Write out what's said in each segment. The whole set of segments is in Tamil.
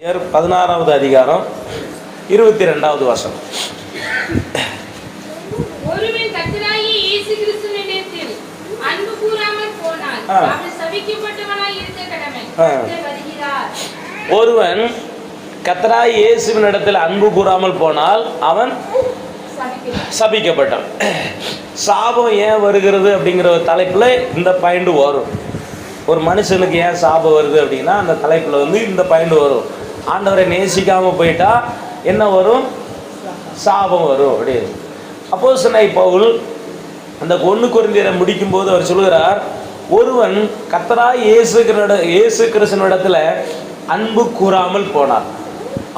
16வது அதிகாரம் 22வது வசனம். ஒருவன் கர்த்தராகிய இயேசு கிறிஸ்துவினிடத்தில் அன்பு கூறாமல் போனால் அவன் சபிக்கப்பட்டவனாய் இருக்க கடவன். கர்த்தர் வருகிறார். ஒருவன் கர்த்தராகிய இயேசுவினிடத்தில் அன்பு கூறாமல் போனால் அவன் சபிக்கப்பட்டான். சாபம் ஏன் வருகிறது அப்படிங்கிற தலைப்புல இந்த பாயிண்ட் வரும். ஒரு மனுஷனுக்கு ஏன் சாபம் வருது அப்படின்னா அந்த தலைப்புல இந்த பாயிண்ட் வரும். ஆண்டவரை நேசிக்காம போயிட்டா என்ன வரும்? சாபம் வரும் அப்படின்னு. அப்போஸ்தலனாகிய பவுல் அந்த 1 கொரிந்தியரை முடிக்கும் போது அவர் சொல்கிறார், ஒருவன் கர்த்தராகிய இயேசு கிறிஸ்துவினிடத்துல அன்பு கூறாமல் போனார்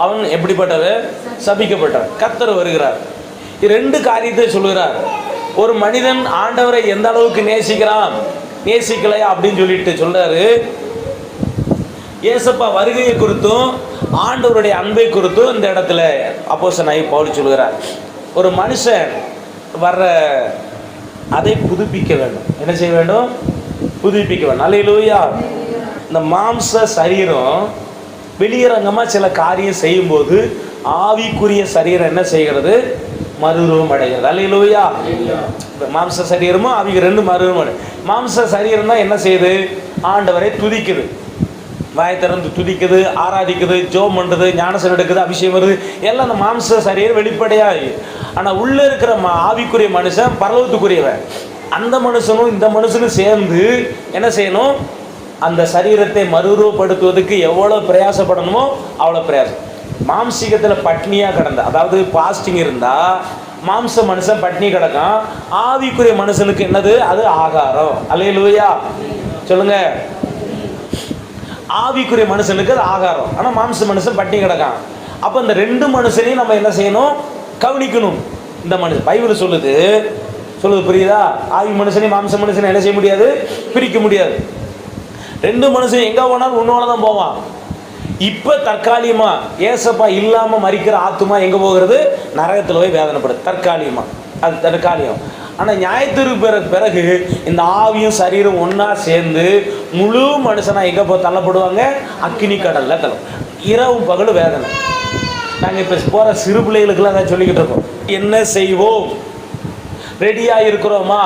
அவன் எப்படிப்பட்டவர்? சபிக்கப்பட்டவர். கர்த்தர் வருகிறார். 2 காரியத்தை சொல்கிறார். ஒரு மனிதன் ஆண்டவரை எந்த அளவுக்கு நேசிக்கிறான், நேசிக்கலையா அப்படின்னு சொல்லிட்டு சொல்றாரு. ஏசப்பா வருகையை குறித்தும் ஆண்டவருடைய அன்பை குறித்தும் இந்த இடத்துல அப்போஸ்தலனாகிய பவுல் சொல்கிறார். ஒரு மனுஷன் வர்ற அதை புதுப்பிக்க வேண்டும். என்ன செய்ய வேண்டும்? புதுப்பிக்க வேண்டும். அல்லேலூயா. இந்த மாம்ச சரீரம் வெளியரங்கமா சில காரியம் செய்யும்போது ஆவிக்குரிய சரீரம் என்ன செய்கிறது? மறுரூபம் அடைகிறது. அல்லேலூயா. மாம்ச சரீரமும் ஆவிக்கு 2 மறுரூபம் அடை. மாம்ச சரீரம் தான் என்ன செய்யுது? ஆண்டவரை துதிக்குது, வாயை திறந்து துதிக்குது, ஆராதிக்குது, ஜெபம் பண்ணுறது, ஞானஸ்நானம் எடுக்குது, அபிஷேகம் வருது, எல்லாம் அந்த மாம்ச சரீரம் வெளிப்படையாக. ஆனால் உள்ளே இருக்கிற ஆவிக்குரிய மனுஷன் பரலோகத்துக்குரியவன். அந்த மனுஷனும் இந்த மனுஷனும் சேர்ந்து என்ன செய்யணும்? அந்த சரீரத்தை மறுரூபப்படுத்துவதற்கு எவ்வளோ பிரயாசப்படணுமோ அவ்வளோ பிரயாசம். மாம்சீகத்தில் பட்னியாக கிடந்த, அதாவது பாஸ்டிங் இருந்தால் மாம்ச மனுஷன் பட்னி கிடக்கும். ஆவிக்குரிய மனுஷனுக்கு என்னது? அது ஆகாரம். அல்லேலூயா சொல்லுங்க. ஆவிக்குரிய மனுஷனுக்கு அது ஆகாரம். ஆனால் மாம்ச மனுஷன் பட்னி கிடக்கான். அப்போ இந்த 2 மனுஷனையும் நம்ம என்ன செய்யணும்? கவனிக்கணும். இந்த மனுஷன் பைபிள் சொல்லுது புரியுதா? ஆவி மனுஷனையும் மாம்ச மனுஷனை என்ன செய்ய முடியாது? பிரிக்க முடியாது. 2 மனுஷன் எங்கே போனாலும் உன்னோட தான் போவான். இப்போ தற்காலிகமா ஏசப்பா இல்லாம மரிக்கிற ஆத்துமா எங்க போகிறது? நரகத்தில் போய் வேதனைப்படுது. தற்காலிகமா, அது தற்காலிகம். ஆனால் நியாயத்தீர்ப்புக்கு பிறகு இந்த ஆவியும் சரீரம் ஒன்றா சேர்ந்து முழு மனுஷனா எங்கே போய் தள்ளப்படுவாங்க? அக்கினி கடல்ல தள்ள. இரவும் பகலும் வேதனை. நாங்கள் இப்போ போகிற சிறு பிள்ளைகளுக்கெல்லாம் அதை சொல்லிக்கிட்டு இருக்கோம். என்ன செய்வோம்? ரெடியாக இருக்கிறோமா?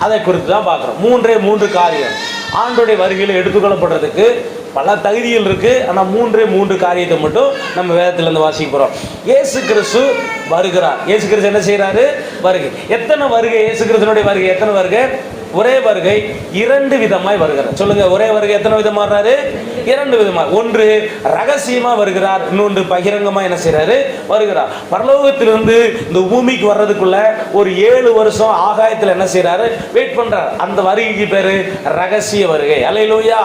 அதை குறித்து தான் பார்க்குறோம். 3 காரியம் ஆண்டோடைய வருகையில் எடுத்துக்கொள்ளப்படுறதுக்கு பல தகுதிகள் இருக்கு. ஆனால் 3 காரியத்தை மட்டும் நம்ம வேதத்திலிருந்து வாசிக்க போறோம். இயேசு கிறிஸ்து வருகிறார். இயேசு கிறிஸ்து என்ன செய்யறாரு? வருகை. எத்தனை வருகை? இயேசு கிறிஸ்துனுடைய வருகை எத்தனை வருகை? ஒரே வருகை 2 விதமாய் வருகிறார். சொல்லுங்க, ஒரே வருகை எத்தனை விதமா வர்றாரு? 2 விதமா. ஒன்று ரகசியமா வருகிறார், இன்னொன்று பகிரங்கமா என்ன செய்யறாரு? வருகிறார். பரலோகத்திலிருந்து இந்த பூமிக்கு வர்றதுக்குள்ள ஒரு 7 வருஷம் ஆகாயத்தில் என்ன செய்யறாரு? வெயிட் பண்றார். அந்த வருகைக்கு பேரு ரகசிய வருகை. அல்லேலூயா.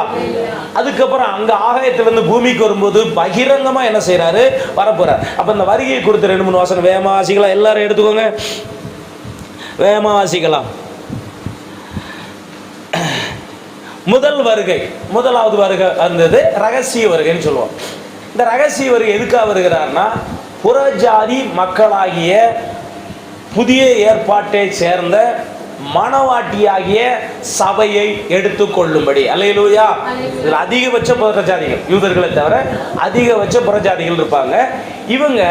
அதுக்கப்புறம் அங்க ஆகாயத்திலிருந்து பூமிக்கு வரும்போது பகிரங்கமா என்ன செய்யறாரு? வரப்போறார். அப்ப இந்த வருகையை குறித்து 2-3 வசனம் வேகமா வாசிக்கலாம். எல்லாரும் எடுத்துக்கோங்க, வேகமா வாசிக்கலாம். முதல் வருகை, முதலாவது வருகை இருந்தது ரகசிய வருகைன்னு சொல்லுவோம். இந்த ரகசிய வருகை எதுக்காக வருகிறார்னா, புறஜாதி மக்களாகிய புதிய ஏற்பாட்டை சேர்ந்த மனவாட்டியாகிய சபையை எடுத்துக்கொள்ளும்படி. அல்லேலூயா. இதில் அதிகபட்ச புறஜாதிகள், யூதர்களை தவிர அதிகபட்ச புறஜாதிகள் இருப்பாங்க. இவங்க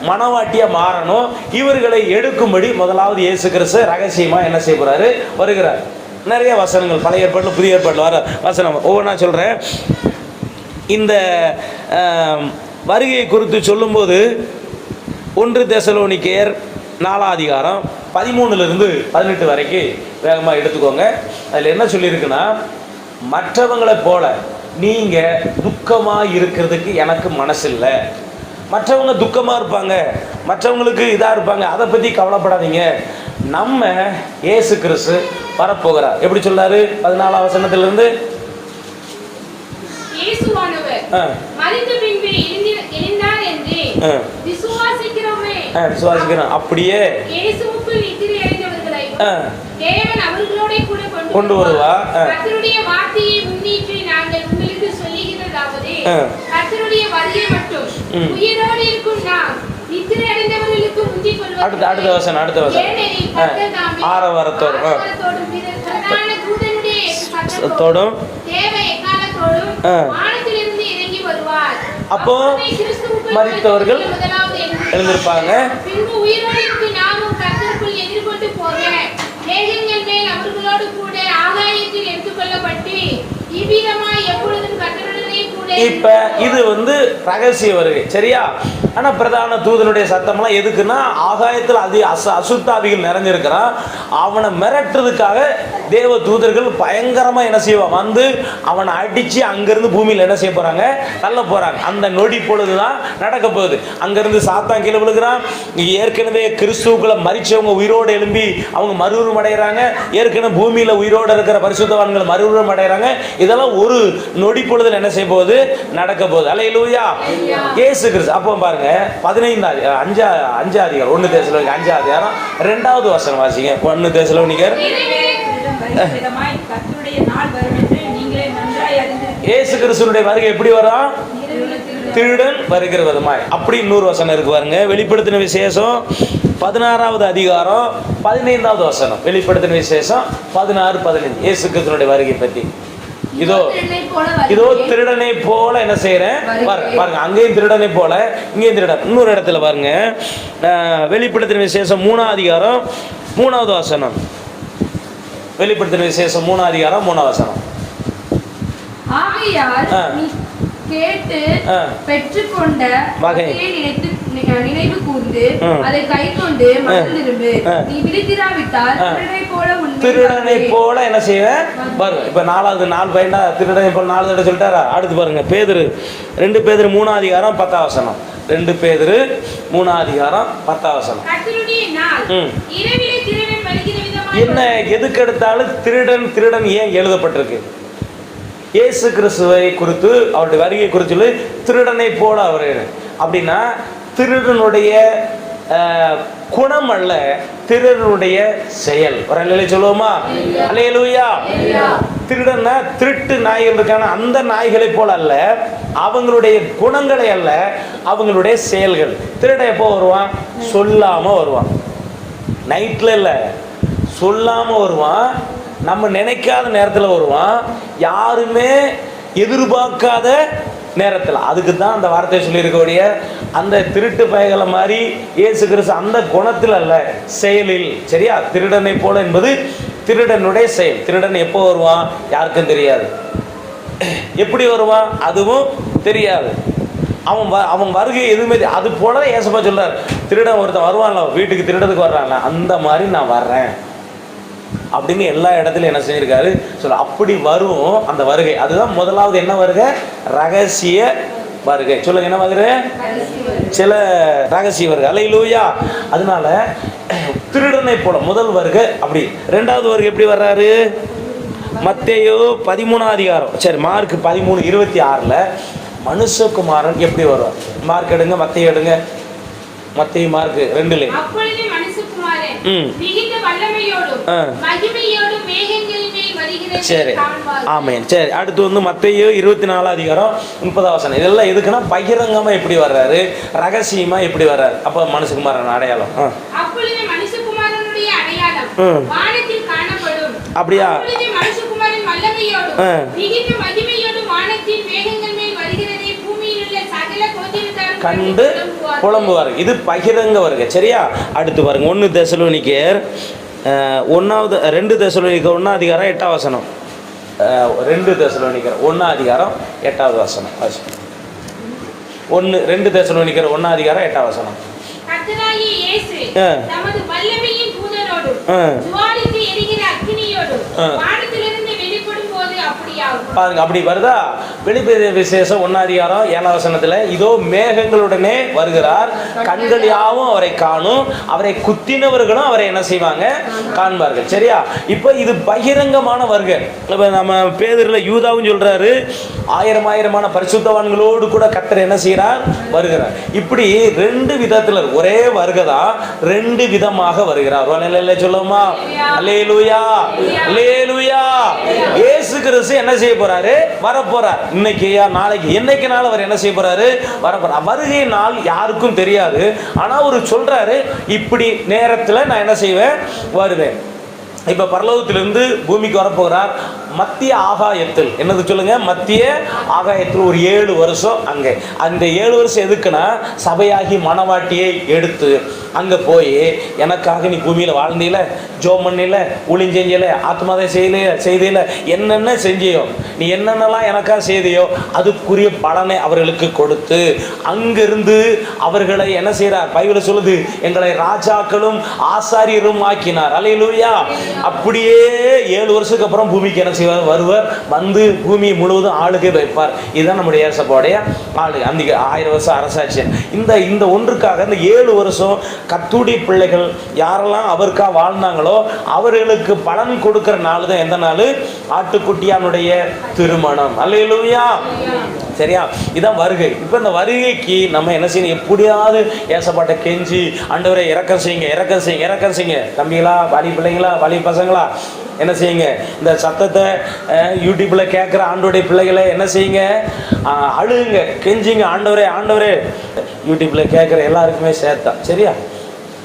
மனவாட்டியா மாறணும். இவர்களை எடுக்கும்படி முதலாவது இயேசு கிறிஸ்து ரகசியமா என்ன செய்ய போறாரு? வருகிறார். நிறைய வசனங்கள் பழைய ஏற்பாட்டில் புதிய ஏற்பாட்டில் வர வசனம் ஒவ்வொன்றா சொல்கிறேன். இந்த வருகையை குறித்து சொல்லும்போது 1 தெசலோனிக்கேயர் 4ஆம் அதிகாரம் 13 - 18 வரைக்கும் வேகமாக எடுத்துக்கோங்க. அதில் என்ன சொல்லியிருக்குன்னா, மற்றவங்களை போல நீங்கள் துக்கமாக இருக்கிறதுக்கு எனக்கு மனசு இல்லை. மற்றவங்க துக்கமாக இருப்பாங்க, மற்றவங்களுக்கு இதாக இருப்பாங்க, அதை பற்றி கவலைப்படாதீங்க. நம்ம இயேசு கிறிஸ்து வரப்போகிறார். எப்படி சொல்றாரு? 14ஆம் வசனத்திலிருந்து, இயேசுவானவர் மரித்த பின்பு எழுந்தார் என்று விசுவாசிக்கிறோம். அப்படியே இயேசுவுக்குள் நித்திரை அடைந்தவர்களை தேவன் அவர்களோட கூட கொண்டு வருவார். கர்த்தருடைய வார்த்தையை முன்னிட்டு நாங்கள் உங்களுக்கு சொல்லுகிறதாவது, கர்த்தருடைய வருகை மட்டும் உயிரோடு இருக்கும் நாம் நித்திரை அடைந்தவர்களுக்கு முந்தி கொள்வோம். அடுத்த வசனம் ஆரவாரத்தோடும் தூதனுடைய சத்தத்தோடும் தேவ எக்காலத்தோடும் வானத்திலிருந்து இறங்கி வருவார். அப்போ மரித்தவர்கள் எழுந்திருப்பாங்க. பின்பு உயிரோடு இருக்கு நாமும் கர்த்தருக்குள் எதிர்கொண்டு போக மேகங்கள் மேல் அவர்களோடு கூட ஆகாயத்தில் எடுத்துக்கொள்ளப்பட்டு இவ்விதமாய் எப்பொழுதும் கர்த்தருடனே கூட. இப்ப இது ரகசிய வருகை, சரியா? ஆனா பிரதான தூதனுடைய சத்தம்லாம் எதுக்குன்னா, ஆகாயத்தில் அசுத்தாவிகள் நிறைஞ்சிருக்கிறான், அவனை மிரட்டுறதுக்காக தேவ தூதர்கள் பயங்கரமா என்ன செய்வான், அவனை அடிச்சு அங்கிருந்து பூமியில் என்ன செய்ய போறாங்க, தள்ள போறாங்க. அந்த நொடி பொழுதுதான் நடக்க போகுது. அங்கிருந்து சாத்தான் கீழே விழுகிறான். ஏற்கனவே கிறிஸ்துவுக்குள்ள மரிச்சவங்க உயிரோடு எழும்பி அவங்க மறுரூபம் அடைகிறாங்க. ஏற்கனவே பூமியில உயிரோடு இருக்கிற பரிசுத்தவான்கள் மறுரூபம் அடைகிறாங்க. இதெல்லாம் ஒரு நொடி பொழுதுல என்ன செய்ய போகுது, நடக்க போகுது. அல்லேலூயா, இயேசு கிறிஸ்து. அப்போ பாருங்க 15 5 அதிகாரம் 1 தெசலோனிக்கர் 5 அதிகாரம் 2வது வசனம் வாசிங்க. 1 தெசலோனிக்கர். இயேசு கிறிஸ்துவினுடைய வருகை எப்படி வரும்? திருடன் வருகிற விதமாய். அப்படி இன்னொரு வசனம் இருக்கு பாருங்க, வெளிப்படுத்தின விசேஷம் 16வது அதிகாரம் 15வது வசனம். வெளிப்படுத்தின விசேஷம் 16 15 இயேசு கிறிஸ்துவினுடைய வருகை பற்றி. இதோ திருடனை போல என்ன செய்யறேன் பாருங்க. அங்கேயும் திருடனை போல, இங்கேயும் திருடன். இன்னொரு இடத்துல பாருங்க, வெளிப்படுத்தின விசேஷம் 3வது அதிகாரம் 3வது வசனம். வெளிப்படுத்தின விசேஷம் 3வது அதிகாரம் 3வது வசனம். கேட்டு பெற்றுக்கொண்ட வகையை நினைவு கூர்ந்து அதை கை கொண்டு மறந்திரும்பு. நீ விழித்திராவிட்டால் திருடனை போல என்ன செய்வேன் பாருங்க. இப்ப 4வது 4 பையனா திருடனை போல 4 தடவை சொல்லிட்டாரா? அடுத்து பாருங்க, பேதுரு 2 பேதுரு 3வது அதிகாரம் 10வது வசனம். 2 பேதுரு 3வது அதிகாரம் 10வது வசனம். என்ன எதுக்கு எடுத்தாலும் திருடன் திருடன் ஏன் எழுதப்பட்டிருக்கு? இயேசு கிறிஸ்துவை குறித்து, அவருடைய வருகை குறித்து சொல்லி திருடனை போல அவர் அப்படின்னா, திருடனுடைய குணம் அல்ல, திருடனுடைய செயல். ஒரு நிலை சொல்லுவோமா? அல்லேலூயா. திருடன்னா திருட்டு நாய்கள் இருக்கான அந்த நாய்களை போல அல்ல, அவங்களுடைய குணங்களை அல்ல, அவங்களுடைய செயல்கள். திருட எப்போ வருவான்? சொல்லாம வருவான். நைட்ல இல்ல, சொல்லாம வருவான். நம்ம நினைக்காத நேரத்தில் வருவான், யாருமே எதிர்பார்க்காத நேரத்தில். அதுக்கு தான் அந்த வார்த்தையை சொல்லியிருக்கக்கூடிய அந்த திருட்டு பயகளை மாதிரி இயேசு கிறிஸ்து அந்த குணத்தில் அல்ல, செயலில். சரியா? திருடனை போல என்பது திருடனுடைய செயல். திருடன் எப்போ வருவான் யாருக்கும் தெரியாது, எப்படி வருவான் அதுவும் தெரியாது. அவன் வருகை எதுவுமே அது போல ஏசப்பா சொல்றார், திருடன் ஒருத்தன் வருவான்ல வீட்டுக்கு, திருடத்துக்கு வர்றான்ல, அந்த மாதிரி நான் வர்றேன் அப்படின்னு எல்லா இடத்துலையும் என்ன செஞ்சிருக்காரு சொல்ல. அப்படி வரும் அந்த வருகை. அதுதான் முதலாவது என்ன வருகை? ரகசிய வருகை. சொல்லுங்க, என்ன வருகை? சில ரகசிய வருகை. அல்லேலூயா. அதனால திருடனை போல முதல் வருகை. அப்படி 2வது வருகை எப்படி வர்றாரு? மத்தேயு 13வது அதிகாரம், சரி மார்க் 13:26 மனுஷகுமாரன் எப்படி வருவார்? மார்க் எடுங்க, மத்தேயு எடுங்க. மத்தேயு மார்க் 2 சரி. ஆமேன். சரி, அடுத்து மத்தேயு 24வது அதிகாரம் 30வது வசனம். இதெல்லாம் எதுக்குன்னா பகிரங்கமா எப்படி வர்றாரு, ரகசியமா எப்படி வர்றாரு. அப்ப மனுஷகுமாரன் அடையாளம் அப்படியா? கண்டு புலம்புவார். இது பகிரங்க வருகை. சரியா? அடுத்து பாருங்க, 1 தெசலோனிக்கர் 2 தெசலோனிக்கர் 1 அதிகாரம் 8வது வசனம். 2 தெசலோனிக்கர் 1 அதிகாரம் 8வது வசனம். 2 தெசலோனிக்கர் 1 அதிகாரம் 8வது வசனம். கர்த்தராகிய இயேசு தமது வல்லமையின் தூதரோடு ஜுவாலித்து எரிகிற அக்கினியோடு வானத்திலிருந்து வெளிப்படும் போது அப்படியாகும். பாருங்க, அப்படி வருதா? வெளிப்படுத்தின விசேஷம் 1 அதிகாரம் 7வது வசனத்துல, இதோ மேகங்களுடனே வருகிறார், கண்கள் யாவும் அவரை காணும், அவரை குத்தினவர்களும் அவரை என்ன செய்வாங்க? காண்பார்கள். சரியா? இப்ப இது பகிரங்கமான வருகை. இப்ப நம்ம பேதுருல யூதாவும் சொல்றாரு, 1000 பரிசுத்தவான்களோடு கூட கர்த்தர் என்ன செய்கிறார்? வருகிறார். இப்படி 2 விதத்துல, ஒரே வருகை தான் 2 விதமாக வருகிறார். சொல்லுமா? அல்லேலூயா, அல்லேலூயா. இயேசு கிறிஸ்து என்ன செய்ய போறாரு? வரப்போறார். இன்னைக்குயா நாளைக்கு, என்னைக்கு நாள் அவர் என்ன செய்ய போறாரு? வரப்போறார். வருகை நாள் யாருக்கும் தெரியாது. ஆனா ஒரு சொல்றாரு, இப்படி நேரத்துல நான் என்ன செய்வேன்? வருவேன். இப்ப பரலோகத்திலிருந்து பூமிக்கு வரப்போகிறார். மத்திய ஆகாயத்தில், என்னது சொல்லுங்க, மத்திய ஆகாயத்தில் ஒரு 7 வருஷம் அங்கே. அந்த 7 வருஷம் எதுக்குன்னா சபையாகி மணவாட்டியை எடுத்து அங்கே போய் எனக்காக நீ பூமியில் வாழ்ந்தீல, ஜோம் பண்ணில, ஊழியஞ்செஞ்சல, ஆத்மாதை செய்தியில என்னென்ன செஞ்சியோ, நீ என்னென்னலாம் எனக்காக செய்தியோ அதுக்குரிய பலனை அவர்களுக்கு கொடுத்து அங்கிருந்து அவர்களை என்ன செய்கிறார்? பைபிள் சொல்லுது, எங்களை ராஜாக்களும் ஆசாரியரும் ஆக்கினார். அல்லேலூயா. அப்படியே 7 வருஷத்துக்கு அப்புறம் பூமிக்கு என்ன செய்வார்? வருவர், வந்து பூமி முழுவதும் ஆளுகை வைப்பார். இதுதான் நம்முடைய ஏசப்பாவுடைய ஆளு. அந்த 1000 வருஷம் அரசாட்சி. இந்த ஒன்றுக்காக இந்த 7 வருஷம் கர்த்தருடைய பிள்ளைகள் யாரெல்லாம் அவருக்காக வாழ்ந்தாங்களோ அவர்களுக்கு பலன் கொடுக்கிற நாள் தான் எந்த நாள்? ஆட்டுக்குட்டியானுடைய திருமணம். அல்லேலூயா. சரியா? இதான் வருகை. இப்போ இந்த வருகைக்கு நம்ம என்ன செய்யணும்? எப்படியாவது ஏசப்பாட்ட கெஞ்சி, ஆண்டவரே இறக்கம் செய்யுங்க, இறக்கம் செய்யுங்க, இறக்கம் செய்யுங்க. தம்பிகளா, வாலி பிள்ளைங்களா, வாலி பசங்களா, என்ன செய்யுங்க? இந்த சத்தத்தை யூடியூப்ல கேட்குற ஆண்டோடைய பிள்ளைகளை என்ன செய்யுங்க? அழுகுங்க, கெஞ்சிங்க, ஆண்டவரே ஆண்டவரே. யூடியூப்ல கேட்குற எல்லாருக்குமே சேர்த்தா. சரியா?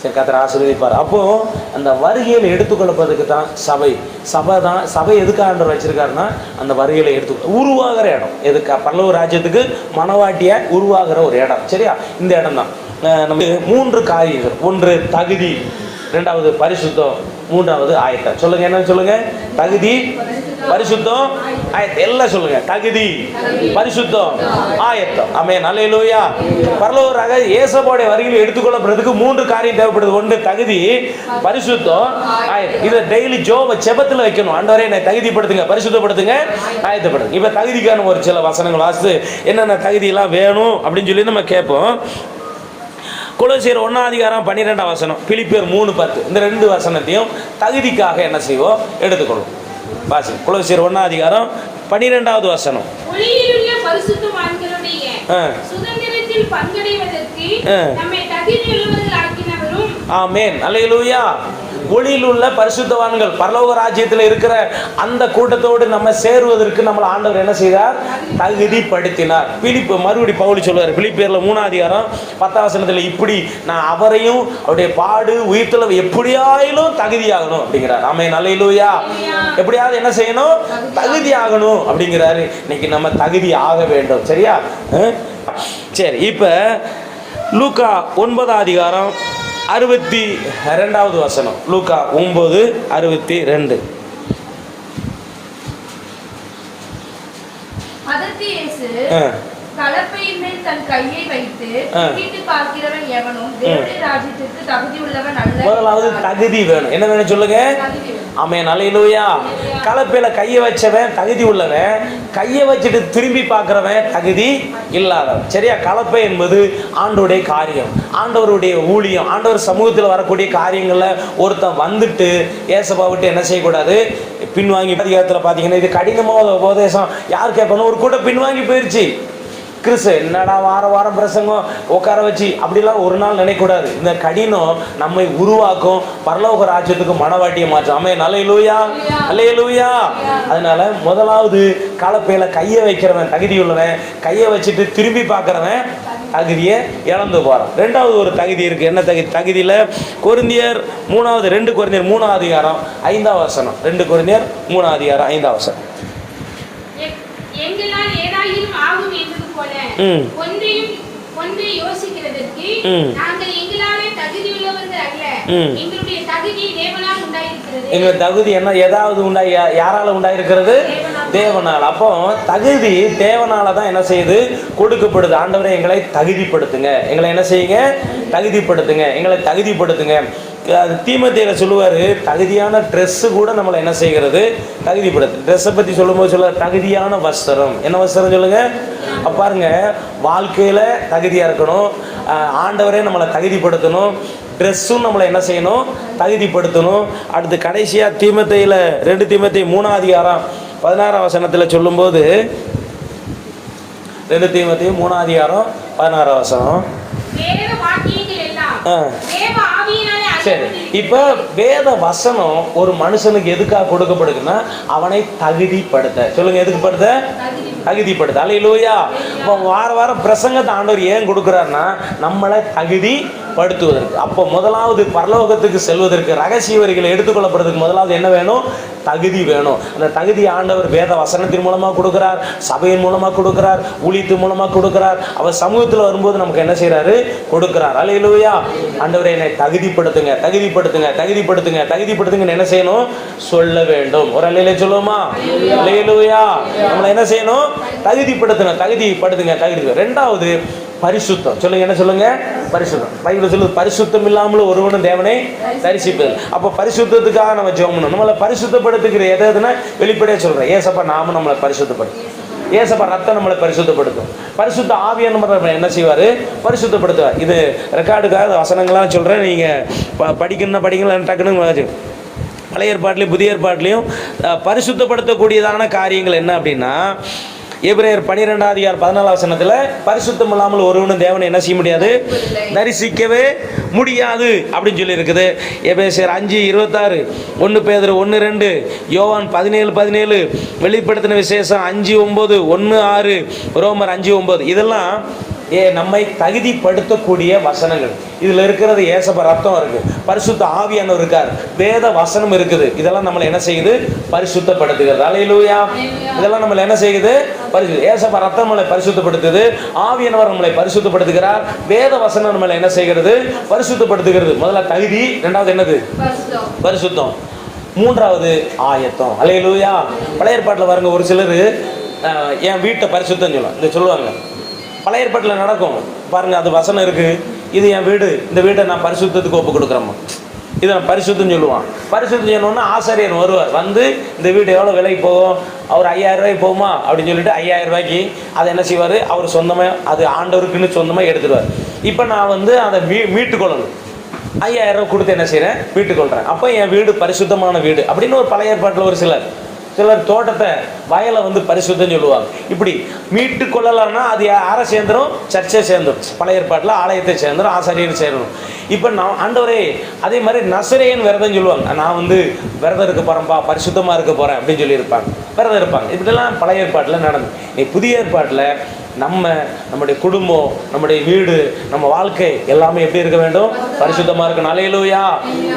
சரி, கர்த்தர் ஆசீர்வதிப்பார். அப்போது அந்த வருகையில் எடுத்துக்கொள்ளப்பதுக்கு தான் சபை எதுக்காக ஆண்டவர் வச்சிருக்காருன்னா அந்த வருகையில் உருவாகிற இடம். எதுக்கா? பரலோக ராஜ்யத்துக்கு மணவாட்டியை உருவாகிற ஒரு இடம். சரியா? இந்த இடம் தான் நமக்கு 3 காரியங்கள். 1 தகுதி, 2வது பரிசுத்தம், 3வது ஆயத்தம். சொல்லுங்க, என்ன சொல்லுங்க? தகுதி, பரிசுத்தம், ஆயத்தம். எல்லாம் சொல்லுங்க. தகுதி, பரிசுத்தம், ஆயத்தம். ஆமென். அல்லேலூயா. பரலோக இயேசுவோட வருகையில் எடுத்துக்கொள்ளப்படுறதுக்கு 3 காரியம் தேவைப்படுது. 1 தகுதி, பரிசுத்தம், ஆயத்தம். இதை டெய்லி ஜெபத்தில் வைக்கணும். ஆண்டவரே என்னை தகுதிப்படுத்துங்க, பரிசுத்தப்படுத்துங்க, ஆயத்தப்படுத்துங்க. இப்போ தகுதிக்கான ஒரு சில வசனங்கள் வாசித்து என்னென்ன தகுதியெல்லாம் வேணும் அப்படின்னு சொல்லி நம்ம கேட்போம். கொலோசியர் 1:12, பிலிப்பியர் 3:10. இந்த 2 வசனத்தையும் தகுதிக்காக என்ன செய்வோம்? எடுத்துக்கொள்ளும். வாசி. கொலோசியர் 1:12. ஒளியிலுள்ள பரிசுத்தவான்களுடைய சுதந்திரத்தில் பங்கடைவதற்கு நம்மை தகுதியுள்ளவர்கள் ஆக்கினவரும். ஆமென். அல்லேலூயா. ஒளியில் உள்ள பரிசுத்தவான்கள் பரலோக ராஜ்யத்தில் இருக்கிற அந்த கூட்டத்தோடு நம்ம சேருவதற்கு நம்மளை ஆண்டவர் என்ன செய்தார்? தகுதிப்படுத்தினார். மறுபடி பவுல் சொல்வார் பிலிப்பியர்ல 3:10 இப்படி நான் அவரையும் அவருடைய பாடு உயிர்த்தல எப்படியாயிலும் தகுதியாகணும் அப்படிங்கிறார். ஆமென். அல்லேலூயா. எப்படியாவது என்ன செய்யணும்? தகுதியாகணும் அப்படிங்கிறாரு. இன்னைக்கு நம்ம தகுதி ஆக வேண்டும். சரியா? சரி, இப்ப லூக்கா 9:62. லூக்கா 9:62. அதற்கு இயேசு கலப்பையின் மேல் தன் கையை வைத்து பிடித்து பார்க்கிறவன் எவனும் தேவனுடைய ராஜ்யத்திற்கு தகுதி உள்ளவன் அல்ல. முதலாவது தகுதி வேணும். என்ன வேணும் சொல்லுங்க? ஆமென். அல்லேலூயா. கலப்பையில கையை வச்சவன் தகுதி உள்ளவன், கையை வச்சுட்டு திரும்பி பார்க்கிறவன் தகுதி இல்லாதவன். சரியா? கலப்பை என்பது ஆண்டவருடைய காரியம், ஆண்டவருடைய ஊழியம், ஆண்டவர் சமூகத்தில் வரக்கூடிய காரியங்கள்ல ஒருத்தன் வந்துட்டு ஏசப்பா விட்டு என்ன செய்யக்கூடாது? பின்வாங்கி. அதிகாரத்தில் பார்த்தீங்கன்னா இது கடினமான உபதேசம் யார் கேட்கணும்? ஒரு கூட பின்வாங்கி போயிடுச்சு. கிறிஸ்து என்னடா வாரம் பிரசங்கம் உட்கார வச்சு அப்படிலாம் ஒரு நாள் நினைக்கக்கூடாது. இந்த கடினம் நம்மை உருவாக்கும், பரலோக ராஜ்யத்துக்கு மனவாட்டியை மாற்றும். ஆமென். அல்லேலூயா. அல்லேலூயா. அதனால முதலாவது கலப்பையில கையை வைக்கிறவன் தகுதி உள்ளவன், கையை வச்சுட்டு திரும்பி பார்க்கிறவன் தகுதியை இழந்து போறான். 2வது ஒரு தகுதி இருக்கு. என்ன தகுதி? தகுதியில கொரிந்தியர் 2 கொரிந்தியர் 3:5. 2 கொரிந்தியர் 3:5. எங்களால் ஏதாயிலும் ஆகும் என்பது போல ஒன்றை யோசிக்கிறதற்கு நாங்கள் எங்களாலே தகுதியுள்ளவர்கள் அல்ல, எங்களுடைய தகுதி தேவனால் உண்டாயிருக்கிறது. எங்கள் தகுதி என்ன? ஏதாவது யாரால உண்டாயிருக்கிறது? தேவனால். அப்போ தகுதி தேவனால தான் என்ன செய்யுது? கொடுக்கப்படுது. ஆண்டவரே எங்களை தகுதிப்படுத்துங்க, எங்களை என்ன செய்யுங்க? தகுதிப்படுத்துங்க, எங்களை தகுதிப்படுத்துங்க. அது தீமோத்தேயுல சொல்லுவார், தகுதியான ட்ரெஸ்ஸு கூட நம்மளை என்ன செய்கிறது? தகுதிப்படுத்து. ட்ரெஸ்ஸை பற்றி சொல்லும்போது சொல்லுவார் தகுதியான வஸ்திரம். என்ன வஸ்திரம் சொல்லுங்க? அப்போ பாருங்க, வாழ்க்கையில் தகுதியாக இருக்கணும், ஆண்டவரே நம்மளை தகுதிப்படுத்தணும், ட்ரெஸ்ஸும் நம்மளை என்ன செய்யணும்? தகுதிப்படுத்தணும். அடுத்து கடைசியாக தீமோத்தேயுல 2 தீமோத்தேயு 3:16 சொல்லும்போது 2 தீமோத்தேயு 3:16. சரி, இப்போ வேத வசனம் ஒரு மனுஷனுக்கு எதுக்காக கொடுக்கப்படுதுன்னா அவனை தகுதிப்படுத்த. சொல்லுங்க, எதுக்கு படுத்த? தகுதிப்படுத்த. அல்லேலூயா. இப்போ வாரம் பிரசங்கத்தை ஆண்டவர் ஏன் கொடுக்குறாருன்னா நம்மளை தகுதி படுத்துவதற்கு. அப்போ முதலாவது பரலோகத்துக்கு செல்வதற்கு, ரகசிய வரிகளை எடுத்துக்கொள்ளப்படுறதுக்கு முதலாவது என்ன வேணும்? தகுதி வேணும். அந்த தகுதி ஆண்டவர் வேத வசனத்தின் மூலமாக கொடுக்குறார், சபையின் மூலமாக கொடுக்குறார், ஊழியத்தின் மூலமாக கொடுக்குறார். அவர் சமூகத்தில் வரும்போது நமக்கு என்ன செய்கிறாரு? கொடுக்குறார். அல்லேலூயா. ஆண்டவரே என்னை தகுதிப்படுத்துங்க, தகுதிப்படுத்துங்க, தகுதிப்படுத்துங்க, தகுதிப்படுத்துங்கன்னு என்ன செய்யணும்? சொல்ல வேண்டும். ஒரு அல்லேலூயா சொல்லுவோமா? அல்லேலூயா. நம்மளை என்ன செய்யணும்? தகுதிப்படுத்தணும், தகுதிப்படுத்துங்க, தகுதி. ரெண்டாவது பரிசுத்தம். சொல்லுங்க, என்ன சொல்லுங்க? பரிசுத்தம். பைபிள் சொல்லுது பரிசுத்தம் இல்லாமல் ஒருவனும் தேவனை தரிசிப்பது. அப்போ பரிசுத்தத்துக்காக நம்ம ஜெபம் பண்ணணும். நம்மளை பரிசுத்தப்படுத்துகிற எதுனா வெளிப்படையாக சொல்கிறேன், ஏசப்பா நாம நம்மளை பரிசுத்தப்படுத்தும், ஏசப்பா ரத்தம் நம்மளை பரிசுத்தப்படுத்தும். பரிசுத்த ஆவியானவர் என்ன செய்வார்? பரிசுத்தப்படுத்துவார். இது ரெக்கார்டுக்காக வசனங்கள்லாம் சொல்கிறேன், நீங்கள் படிக்கணும்னா படிக்கலாம். டக்குன்னு பழைய ஏற்பாட்டிலையும் புதிய ஏற்பாட்டிலையும் பரிசுத்தப்படுத்தக்கூடியதான காரியங்கள் என்ன அப்படின்னா, எபிரேயர் 12:14 பரிசுத்தம் இல்லாமல் ஒருவனும் தேவனை என்ன செய்ய முடியாது? தரிசிக்கவே முடியாது அப்படின்னு சொல்லி இருக்குது. எபேசியர் 5:26, 1 பேதுரு 1:2, யோவான் 17:17, வெளிப்படுத்தின விசேஷம் 5:9, 1:6, ரோமர் 5:9. இதெல்லாம் நம்மை தகுதிப்படுத்தக்கூடிய வசனங்கள். இதில் இருக்கிறது ஏசப்ப ரத்தம் இருக்கு, பரிசுத்த ஆவியானவர் இருக்கார், வேத வசனம் இருக்குது. இதெல்லாம் நம்மளை என்ன செய்யுது? பரிசுத்தப்படுத்துகிறது. அல்லேலூயா. இதெல்லாம் நம்மளை என்ன செய்யுது? ஏசப்ப ரத்தம் நம்மளை பரிசுத்தப்படுத்துது, ஆவியானவர் நம்மளை பரிசுத்தப்படுத்துகிறார், வேத வசனம் நம்மளை என்ன செய்கிறது? பரிசுத்தப்படுத்துகிறது. முதல்ல தகுதி, ரெண்டாவது என்னது? பரிசுத்தம், மூன்றாவது ஆயத்தம். அல்லேலூயா. பழைய ஏற்பாட்டில் பாருங்க, ஒரு சிலர் என் வீட்டை பரிசுத்தம் சொல்லுவாங்க. பழைய ஏற்பாட்டில் நடக்கும் பாருங்க, அது வசனம் இருக்கு, இது என் வீடு, இந்த வீட்டை நான் பரிசுத்தத்துக்கு ஒப்பு கொடுக்குறேம்மா, இதை நான் பரிசுத்தம் சொல்லுவான். பரிசுத்தம் சொல்லணும்னா ஆசாரியர் வருவார், வந்து இந்த வீடு எவ்வளோ விலைக்கு போகும், அவர் 5000 ரூபாய்க்கு போகுமா அப்படின்னு சொல்லிட்டு 5000 ரூபாய்க்கு அதை என்ன செய்வார்? அவர் சொந்தமாக, அது ஆண்டவருக்குன்னு சொந்தமாக எடுத்துடுவார். இப்போ நான் வந்து அதை மீட்டுக்கொள்ளணும், 5000 ரூபா கொடுத்து என்ன செய்கிறேன்? மீட்டுக்கொள்கிறேன். அப்போ என் வீடு பரிசுத்தமான வீடு அப்படின்னு ஒரு பழைய ஏற்பாட்டில் ஒரு சிலர் தோட்டத்தை, வயலை வந்து பரிசுத்தம் சொல்லுவாங்க. இப்படி மீட்டு கொள்ளலாம்னா அது யாரை சேர்ந்துடும்? சர்ச்சை சேர்ந்துடும். பழைய ஏற்பாட்டில் ஆலயத்தை சேர்ந்துடும், ஆசாரியர் சேரணும். இப்போ நான் ஆண்டவரே, அதே மாதிரி நசரேயன் விரதம் சொல்லுவாங்க, நான் வந்து விரதம் இருக்க போகிறேன்ப்பா, பரிசுத்தமாக இருக்க போகிறேன் அப்படின்னு சொல்லியிருப்பாங்க, விரதம் இருப்பாங்க. இப்படிலாம் பழைய ஏற்பாட்டில் நடந்து. புதிய ஏற்பாட்டில் நம்முடைய குடும்பம், நம்முடைய வீடு, நம்ம வாழ்க்கை எல்லாமே எப்படி இருக்க வேண்டும்? பரிசுத்தமாக இருக்கணும். அல்லேலூயா.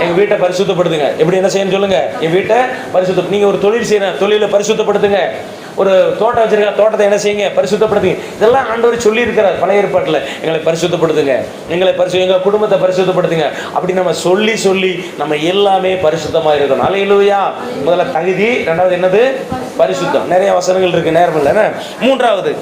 எங்கள் வீட்டை பரிசுத்தப்படுத்துங்க. எப்படி என்ன செய்யணும் சொல்லுங்க? என் வீட்டை பரிசுத்தம். நீங்கள் ஒரு தொழில் செய்யணும், தொழிலை பரிசுத்தப்படுத்துங்க. ஒரு தோட்டம் வச்சிருக்க, தோட்டத்தை என்ன செய்யுங்க? பரிசுத்தப்படுத்துங்க. இதெல்லாம் ஆண்டவர் சொல்லி இருக்கிறார் பழைய ஏற்பாட்டில். எங்களை பரிசுத்தப்படுத்துங்க, எங்கள் குடும்பத்தை பரிசுத்தப்படுத்துங்க அப்படி நம்ம சொல்லி நம்ம எல்லாமே பரிசுத்தமாக இருக்கணும். அல்லேலூயா. முதல்ல தகுதி, ரெண்டாவது என்னது? பரிசுத்தம். நிறைய வசனங்கள் இருக்கு, நேரம் இல்லைன்னா. மூன்றாவது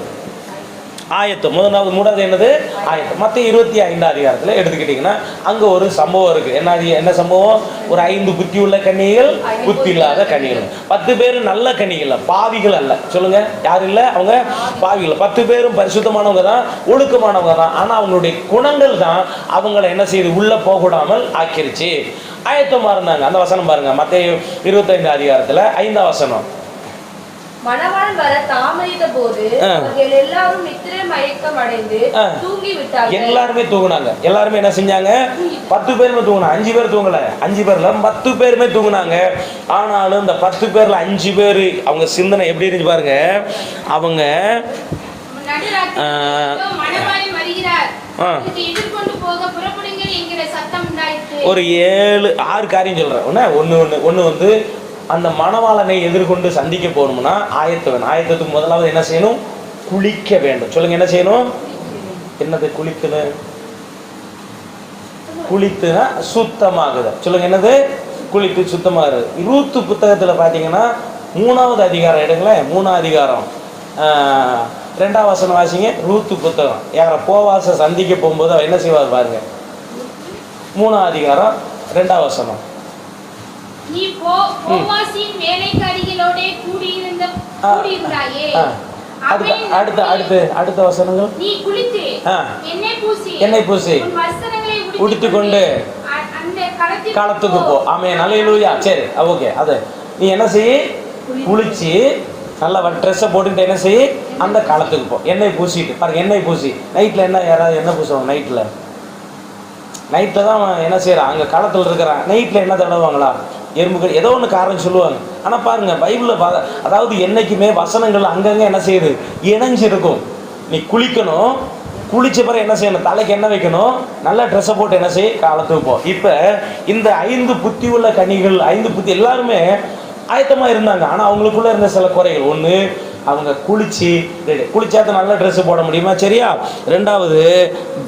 ஆயத்தம். மூணாவது என்னது? ஆயத்தம். மத்திய 25 எடுத்துக்கிட்டிங்கன்னா அங்கே ஒரு சம்பவம் இருக்குது. என்ன சம்பவம்? ஒரு 5 புத்தி உள்ள கன்னிகள், புத்தி இல்லாத கன்னிகள். 10 பேர் நல்ல கன்னிகள், பாவிகள் அல்ல. சொல்லுங்க, யாரும் இல்லை, அவங்க பாவிகள். 10 பேரும் பரிசுத்தமானவங்க தான், ஒழுக்கமானவங்க தான். ஆனால் அவங்களுடைய குணங்கள் தான் அவங்களை என்ன செய்யுது? உள்ளே போகக்கூடாமல் ஆக்கிருச்சு. ஆயத்தமாக இருந்தாங்க. அந்த வசனம் பாருங்க, மத்திய 25 5ஆம் வசனம். மணவாளன் வர தாமதித்த போது அவர்கள் எல்லாரும் நித்திரை மயக்கம் அடைந்து தூங்கி விட்டார்கள். எல்லாருமே தூங்குனாங்க. எல்லாருமே என்ன செஞ்சாங்க? 10 பேருமே தூங்குனாங்க. 5 பேர் தூங்கல, 5 பேர்ல 10 பேருமே தூங்குனாங்க. ஆனாலும் இந்த 10 பேர்ல 5 பேர் அவங்க சிந்தனை எப்படி இருந்துச்சு பாருங்க. அவங்க ஒரு 7-6 காரியம் சொல்றேன். ஒன்று வந்து அந்த மணவாளனை எதிர்கொண்டு சந்திக்க போகணும்னா ஆயத்தம் வேணும். ஆயத்தத்துக்கு முதலாவது என்ன செய்யணும்? குளிக்க வேண்டும். சொல்லுங்க, என்ன செய்யணும்? என்னது குளிக்கணும்? குளித்துனா சுத்தமாகுது. சொல்லுங்க, என்னது? குளித்து சுத்தமாகுது. ரூத்து புத்தகத்தில் பார்த்தீங்கன்னா 3வது அதிகாரம் எடுங்களேன். 3ஆம் அதிகாரம் 2ஆம் வசனம் வாசிங்க. ரூத்து புத்தகம். யாரை போவாச சந்திக்க போகும்போது அவர் என்ன செய்வார் பாருங்க. 3ஆம் அதிகாரம் 2ஆம் வசனம். நீ போவாசின் வேலைக்காரிகளோட கூடியிருந்தாயே. அடுத்த வசனங்கள். நீ குளித்து எண்ணெய் பூசி உடுத்திக்கொண்டு களத்துக்கு போ. ஆமென். அல்லேலூயா. சரி, ஓகே. அது நீ என்ன செய்ய? குளிச்சு நல்லா ட்ரெஸ்ஸை போட்டுக்கிட்டு என்ன செய்ய? அந்த களத்துக்கு போ. எண்ணெய் பூசிட்டு பாருங்க. எண்ணெய் பூசி நைட்டில் என்ன, யாராவது எண்ணெய் பூசுவாங்க நைட்டில் தான் என்ன செய்கிறான்? அங்கே களத்தில் இருக்கிறான். நைட்டில் என்ன தடவாங்களா? எறும்புகள், ஏதோ ஒன்று காரணம் சொல்லுவாங்க. ஆனால் பாருங்கள், பைபிளில் அதாவது என்றைக்குமே வசனங்கள் அங்கங்கே என்ன செய்யுது? இணைஞ்சிருக்கும். நீ குளிக்கணும், குளிச்ச பிறகு என்ன செய்யணும்? தலைக்கு என்ன வைக்கணும்? நல்ல ட்ரெஸ்ஸை போட்டு என்ன செய்ய? காலத்துக்கு போ. இப்போ இந்த 5 புத்தி உள்ள கனிகள், 5 புத்தி எல்லாருமே ஆயத்தமாக இருந்தாங்க. ஆனால் அவங்களுக்குள்ள இருந்த சில குறைகள். ஒன்று, அவங்க குளிச்சாத்த நல்ல ட்ரெஸ்ஸு போட முடியுமா? சரியா? ரெண்டாவது,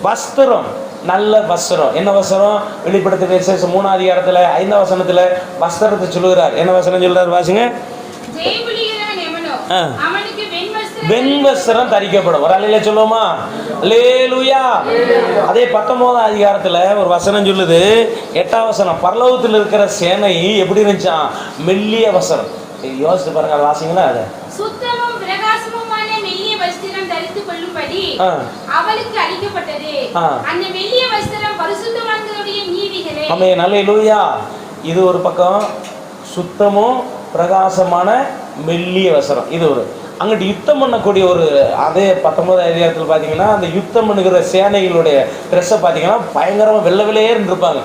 வஸ்திரம், நல்ல வஸ்திரம். என்ன வஸ்திரம்? வெளிப்படுத்த விசேஷம் 3ஆம் அதிகாரத்தில் 5ஆம் வசனத்தில் வஸ்திரத்தை சொல்லுகிறார். என்ன வசனம் சொல்றாரு? வாசிங்க. வெண்வஸ்திரம் தரிக்கப்படும். ஒரு அலையில சொல்லுவோமா? அல்லேலூயா. அதே 19ஆம் அதிகாரத்துல ஒரு வசனம் சொல்லுது, 8ஆம் வசனம், பரலோகத்தில் இருக்கிற சேனை எப்படி இருந்துச்சாம்? மெல்லிய வஸ்திரம். யோசித்து பாருங்க, வாசிங்களா? அதை சுத்தமும் பிரகாசமுமான மெல்லிய வஸ்திரம் தரித்துக் கொள்ளும்படி அவளுக்கு அளிக்கப்பட்டது. அந்த மெல்லிய வஸ்திரம் பரிசுத்தவான்களுடைய நீதிகளே. ஆமென். அல்லேலூயா. இது ஒரு பக்கம் சுத்தமும் பிரகாசமான மெல்லிய வஸ்திரம். இது ஒரு அங்கிட்டு யுத்தம் பண்ணக்கூடிய ஒரு, அதே 19ஆம் அதிகாரத்தில் பார்த்தீங்கன்னா அந்த யுத்தம் பண்ணுகிற சேனைகளுடைய ட்ரெஸ்ஸை பார்த்தீங்கன்னா பயங்கரமாக வெள்ளை வெள்ளையே இருந்திருப்பாங்க.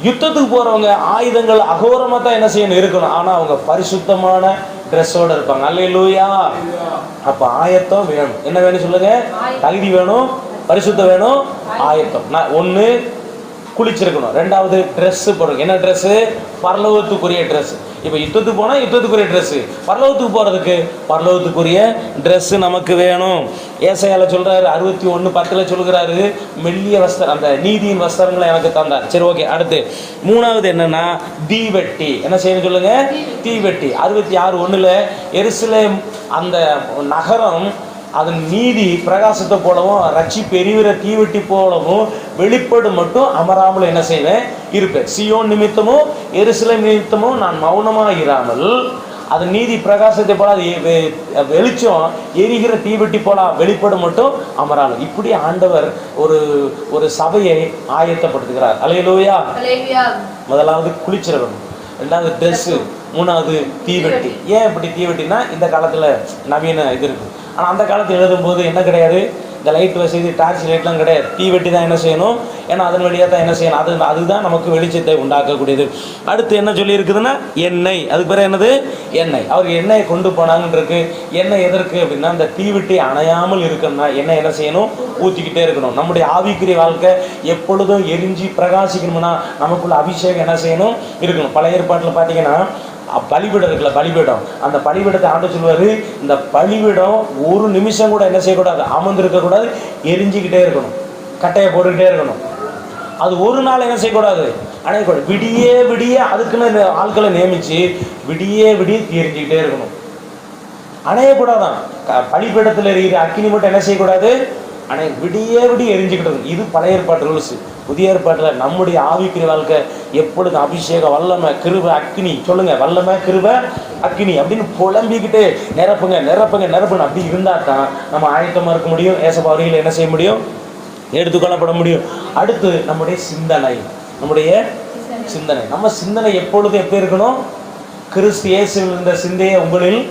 யுத்தத்துக்கு போகிறவங்க ஆயுதங்கள் அகோரமாக தான் என்ன செய்யணும்? இருக்கணும். ஆனால் அவங்க பரிசுத்தமான ட்ரெஸ்ஸோடு இருப்பாங்க. அல்லேலூயா. அப்போ ஆயத்தம் வேணும். என்ன வேணும் சொல்லுங்க? தகுதி வேணும், பரிசுத்தம் வேணும், ஆயத்தம். நான் ஒன்று குளிச்சிருக்கணும், ரெண்டாவது ட்ரெஸ்ஸு போடணும். என்ன ட்ரெஸ்ஸு? பரலோகத்துக்குரிய ட்ரெஸ்ஸு. இப்போ யுத்தத்துக்கு போனால் யுத்தத்துக்குரிய ட்ரெஸ்ஸு, பரலோகத்துக்கு போகிறதுக்கு பரலோகத்துக்குரிய ட்ரெஸ்ஸு நமக்கு வேணும். ஏசாயால சொல்கிறாரு, 61:10 சொல்கிறாரு, மெல்லிய வஸ்திரம், அந்த நீதியின் வஸ்திரங்களை எனக்கு தந்தார். சரி, ஓகே. அடுத்து 3வது என்னன்னா தீவெட்டி. என்ன செய்யணும் சொல்லுங்க? தீவெட்டி. 66:1 எருசலேம் அந்த நகரம் அதன் நீதி பிரகாசத்தை போலவும் ரட்சிப்பு எரிகிற தீவெட்டி போலவும் வெளிப்படு மட்டும் அமராமல் என்ன செய்வேன்? இருப்பேன். சியோன் நிமித்தமும் எருசலேம் நிமித்தமும் நான் மௌனமாக இராமல் அது நீதி பிரகாசத்தை போல அது வெளிச்சம் எரிகிற தீவெட்டி போல வெளிப்படு மட்டும் அமராமல். இப்படி ஆண்டவர் ஒரு சபையை ஆயத்தப்படுத்துகிறார். அல்லேலூயா. முதலாவது குளிச்சிடணும், ரெண்டாவது ட்ரெஸ்ஸு, மூணாவது தீவெட்டி. ஏன் இப்படி தீவெட்டினா இந்த காலத்தில் நவீன இது இருக்குது. ஆனால் அந்த காலத்தில் எழுதும்போது என்ன கிடையாது? இந்த லைட் வசதி, டார்ச் லைட்லாம் கிடையாது. தீவெட்டி தான் என்ன செய்யணும்? ஏன்னா அதன் வழியாக தான் என்ன செய்யணும்? அதுதான் நமக்கு வெளிச்சத்தை உண்டாக்கக்கூடியது. அடுத்து என்ன சொல்லி இருக்குதுன்னா எண்ணெய். அதுக்கு பிறகு என்னது? எண்ணெய். அவருக்கு எண்ணெயை கொண்டு போனாங்கன்னு இருக்கு. எண்ணெய் எதற்கு அப்படின்னா இந்த தீவெட்டி அணையாமல் இருக்கணும்னா எண்ணெய் என்ன செய்யணும்? ஊற்றிக்கிட்டே இருக்கணும். நம்முடைய ஆவிக்குரிய வாழ்க்கை எப்பொழுதும் எரிஞ்சு பிரகாசிக்கணும்னா நமக்குள்ள அபிஷேகம் என்ன செய்யணும்? இருக்கணும். பழைய ஏற்பாட்டில் பார்த்தீங்கன்னா பலிபீடம் இருக்குல்ல, பலிபீடம், அந்த பலிபீடத்தை ஆண்டு சொல்லுவார், இந்த பலிபீடம் ஒரு நிமிஷம் கூட என்ன செய்யக்கூடாது? அமர்ந்திருக்கக்கூடாது, எரிஞ்சிக்கிட்டே இருக்கணும், கட்டையை போட்டுக்கிட்டே இருக்கணும். அது ஒரு நாள் என்ன செய்யக்கூடாது? அணையக்கூடாது. விடிய அதுக்குன்னு ஆட்களை நியமித்து விடிய எரிஞ்சிக்கிட்டே இருக்கணும், அணையக்கூடாதான். பலிபீடத்தில் இருக்கிற அக்கினி மட்டும் என்ன செய்யக்கூடாது? விடிய எரிஞ்சுக்கிட்டு. இது பழைய ஏற்பாட்டு ரூல்ஸ். புதிய ஏற்பாட்டில் நம்முடைய ஆவிக்குரிய வாழ்க்கை எப்பொழுது அபிஷேகம், வல்லமை, கிருபை, அக்கினி. சொல்லுங்க, வல்லமை, கிருபை, அக்கினி அப்படின்னு புலம்பிக்கிட்டு நிரப்புங்க அப்படி இருந்தால் தான் நம்ம ஆயத்தமாக இருக்க முடியும். ஏசப்பா வரிகளை என்ன செய்ய முடியும்? எடுத்துக்கொள்ளப்பட முடியும். அடுத்து நம்முடைய சிந்தனை. நம்ம சிந்தனை எப்பொழுது எப்படி இருக்கணும்? கிறிஸ்து இயேசுவில் இருந்த சிந்தையை உங்களில்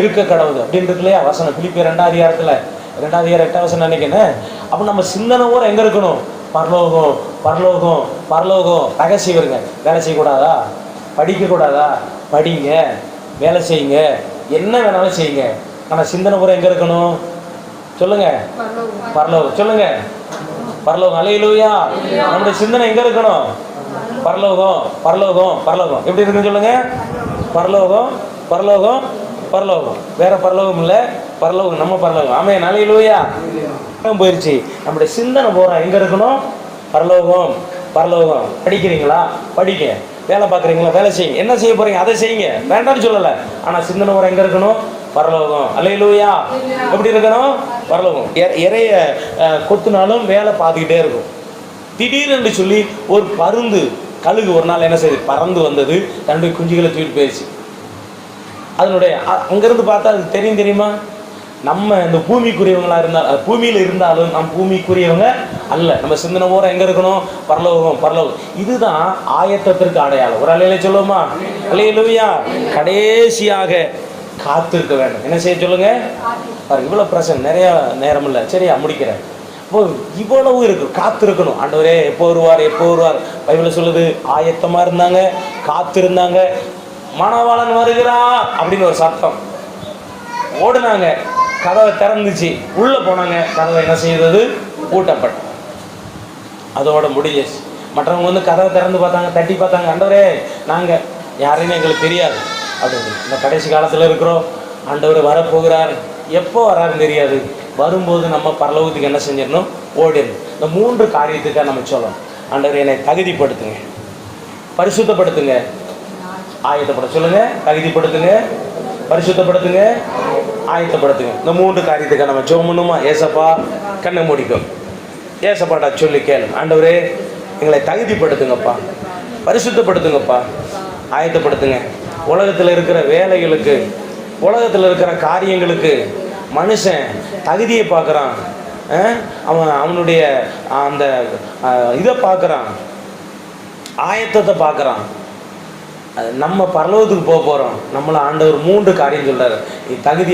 இருக்க கடவுது அப்படின்னு இருக்கு இல்லையா? வசனம் பிலிப்பியர் 2ஆம் அதிகாரத்தில் 2ஆம் அதிகாரம் 8ஆம் வசனம் நினைக்கிறேன். அப்போ நம்ம சிந்தனை ஊர் எங்கே இருக்கணும்? பரலோகம். ரகசியம் இருங்க. வேலை செய்யக்கூடாதா? படிக்கக்கூடாதா? படிங்க, வேலை செய்யுங்க, என்ன வேணாலும் செய்யுங்க. ஆனால் சிந்தனை ஊர் எங்கே இருக்கணும்? சொல்லுங்க, பரலோகம். சொல்லுங்க, பரலோகம். அல்லேலூயா. நம்முடைய சிந்தனை எங்கே இருக்கணும்? பரலோகம். எப்படி இருக்குன்னு சொல்லுங்க? பரலோகம். வேற பரலோகம் இல்லை, பரலோகம், நம்ம பரலோகம். ஆமென். அல்லேலூயா. போயிடுச்சு. நம்முடைய சிந்தனை போற எங்க இருக்கணும்? பரலோகம். படிக்கிறீங்களா? படிக்க. வேலை பார்க்குறீங்களா? வேலை செய்யுங்க. என்ன செய்ய போறீங்க? அதை செய்யுங்க, வேண்டாம்னு சொல்லலை. ஆனால் சிந்தனை போற எங்க இருக்கணும்? பரலோகம். அல்லேலூயா. எப்படி இருக்கணும்? பரலோகம். இறைய கொத்துனாலும் வேலை பார்த்துக்கிட்டே இருக்கும். திடீர்னு சொல்லி ஒரு பருந்து, கழுகு ஒரு நாள் என்ன செய்யுது? பறந்து வந்தது, தன்னுடைய குஞ்சுகளை தூக்கிட்டு போயிடுச்சு. அதனுடைய அங்கேருந்து பார்த்தா அது தெரியுமா? நம்ம இந்த பூமிக்குரியவங்களாக இருந்தால், பூமியில் இருந்தாலும் நம் பூமிக்குரியவங்க அல்ல. நம்ம சிந்தனை போகிற எங்கே இருக்கணும்? பரலோகம். இதுதான் ஆயத்தத்திற்கு அடையாளம். ஒரு அலையில சொல்லுவோமா? அல்லேலூயா. கடைசியாக காத்திருக்க வேண்டும். என்ன செய்ய சொல்லுங்க? இவ்வளோ பிரச்சனை, நிறைய நேரம் இல்லை. சரியா, முடிக்கிறேன். இப்போ இவ்வளவு இருக்கு, காத்திருக்கணும். ஆண்டவரே எப்போ வருவார்? பைபிள் சொல்லுது, ஆயத்தமாக இருந்தாங்க, காத்திருந்தாங்க. மணவாளன் வருகிறார் அப்படின்னு ஒரு சத்தம். ஓடுனாங்க, கதவை திறந்துச்சு, உள்ளே போனாங்க, கதவை என்ன செய்தது? பூட்டப்பட்ட. அதோட முடிஞ்சிச்சு. மற்றவங்க வந்து கதவை திறந்து பார்த்தாங்க, தட்டி பார்த்தாங்க, ஆண்டவரே நாங்கள் யாருன்னு எங்களுக்கு தெரியாது அப்படின்னு. இந்த கடைசி காலத்தில் இருக்கிறோம், ஆண்டவர் வரப்போகிறார், எப்போ வராருன்னு தெரியாது. வரும்போது நம்ம பரலோகத்துக்கு என்ன செஞ்சிடணும்? ஓடிடணும். இந்த 3 காரியத்துக்காக நம்ம சொல்லணும். ஆண்டவர் என்னை தகுதிப்படுத்துங்க, பரிசுத்தப்படுத்துங்க, ஆயத்தப்படுத்த சொல்லுங்க. தகுதிப்படுத்துங்க, பரிசுத்தப்படுத்துங்க, ஆயத்தப்படுத்துங்க. இந்த 3 காரியத்துக்காக நம்ம ஜெபம் பண்ணுமா? ஏசப்பா கண்ணை மூடிக்கும். ஏசப்பாடா சொல்லி கேளு. ஆண்டவரே எங்களை தகுதிப்படுத்துங்கப்பா, பரிசுத்தப்படுத்துங்கப்பா, ஆயத்தப்படுத்துங்க. உலகத்தில் இருக்கிற வேலைகளுக்கு, உலகத்தில் இருக்கிற காரியங்களுக்கு மனுஷன் தகுதியை பார்க்குறான், அவனுடைய அந்த இதை பார்க்குறான், ஆயத்தத்தை பார்க்குறான். நம்ம பரலோகத்துக்கு போக போகிறோம். நம்மளை ஆண்டவர் 3 காரியம் சொல்கிறார். நீ தகுதி